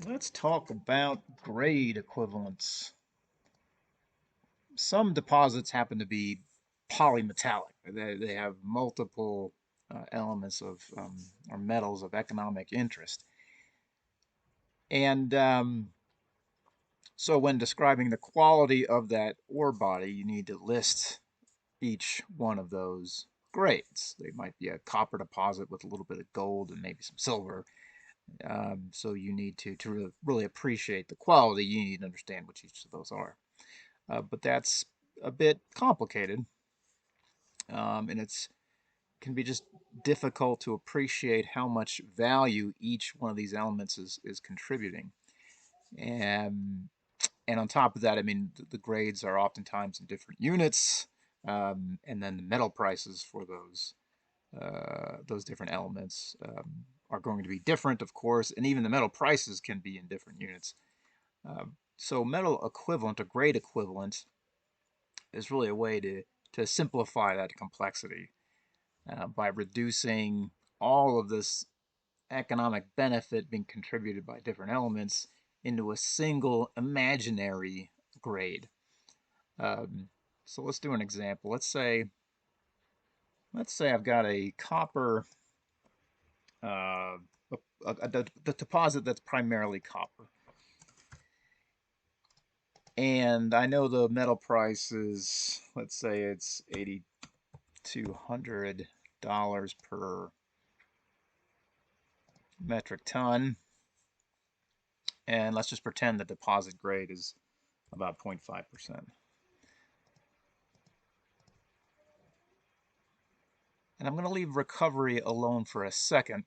Let's talk about grade equivalents. Some deposits happen to be polymetallic. They have multiple elements of or metals of economic interest. And so when describing the quality of that ore body, you need to list each one of those grades. They might be a copper deposit with a little bit of gold and maybe some silver. So you need to really appreciate the quality. You need to understand what each of those are. But that's a bit complicated, and it's can be just difficult to appreciate how much value each one of these elements is contributing. And and on top of that, I mean, the grades are oftentimes in different units, and then the metal prices for those different elements are going to be different, of course, and even the metal prices can be in different units. So metal equivalent, a grade equivalent, is really a way to simplify that complexity by reducing all of this economic benefit being contributed by different elements into a single imaginary grade. Um, so let's do an example. Let's say I've got a copper, uh, the deposit that's primarily copper, and I know the metal price is, let's say it's $8,200 per metric ton, and let's just pretend the deposit grade is about 0.5%. And I'm going to leave recovery alone for a second.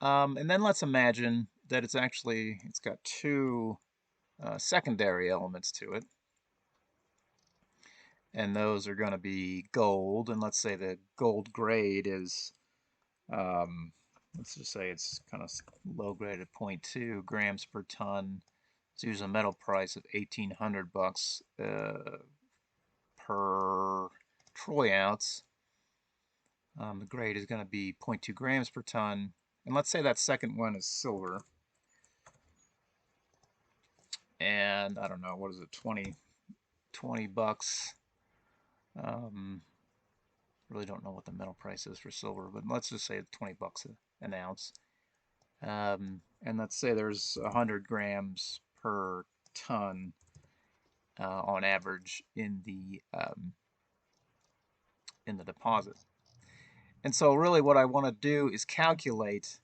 And then let's imagine that it's got two secondary elements to it. And those are going to be gold. And let's say the gold grade is, um, let's just say it's kind of low grade at 0.2 grams per ton. Let's use a metal price of 1,800 bucks per troy ounce. The grade is going to be 0.2 grams per ton. And let's say that second one is silver. And I don't know, what is it, 20 bucks. Um, really don't know what the metal price is for silver, but let's just say 20 bucks an ounce. And let's say there's 100 grams per ton on average in the deposit. And so really what I want to do is calculate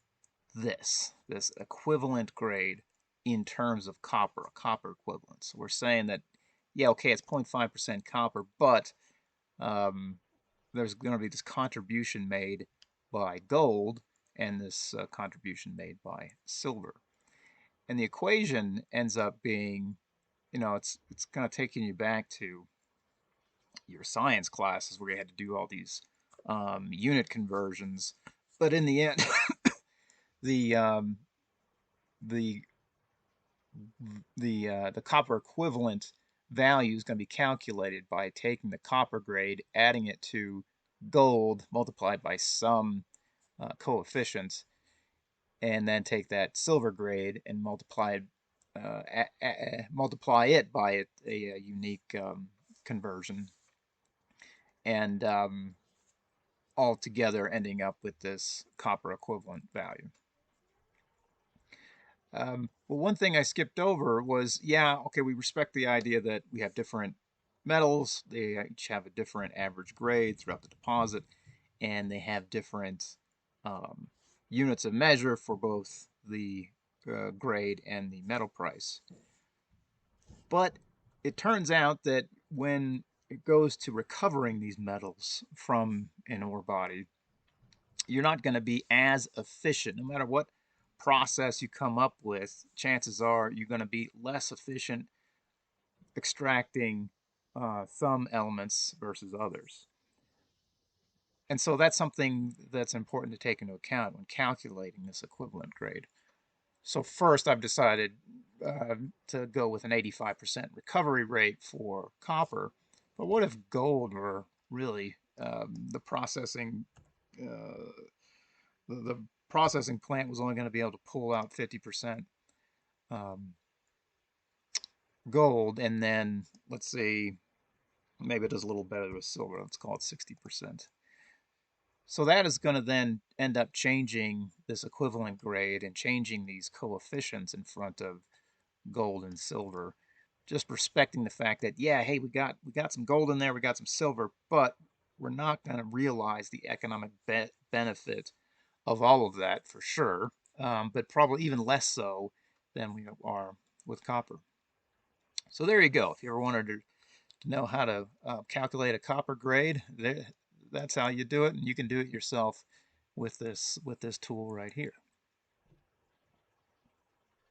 this equivalent grade in terms of copper equivalent. So we're saying that, yeah, okay, it's 0.5% copper, but um, there's going to be this contribution made by gold and this contribution made by silver. And the equation ends up being, it's kind of taking you back to your science classes where you had to do all these unit conversions. But in the end, the um, the the copper equivalent value is going to be calculated by taking the copper grade, adding it to gold multiplied by some coefficient, and then take that silver grade and multiply it by a unique conversion, and all together ending up with this copper equivalent value. Well, one thing I skipped over was, yeah, okay, we respect the idea that we have different metals. They each have a different average grade throughout the deposit, and they have different um, units of measure for both the grade and the metal price. But it turns out that when it goes to recovering these metals from an ore body, you're not going to be as efficient. No matter what process you come up with, chances are you're going to be less efficient extracting some elements versus others. And so that's something that's important to take into account when calculating this equivalent grade. So first, I've decided to go with an 85% recovery rate for copper. But what if gold were really the processing, the processing plant was only going to be able to pull out 50% um, gold, and then let's see, maybe it does a little better with silver. Let's call it 60%. So that is going to then end up changing this equivalent grade and changing these coefficients in front of gold and silver, just respecting the fact that, yeah, hey, we got some gold in there, we got some silver, but we're not going to realize the economic benefit of all of that for sure, but probably even less so than we are with copper. So there you go. If you ever wanted to know how to calculate a copper grade, that's how you do it, and you can do it yourself with this tool right here.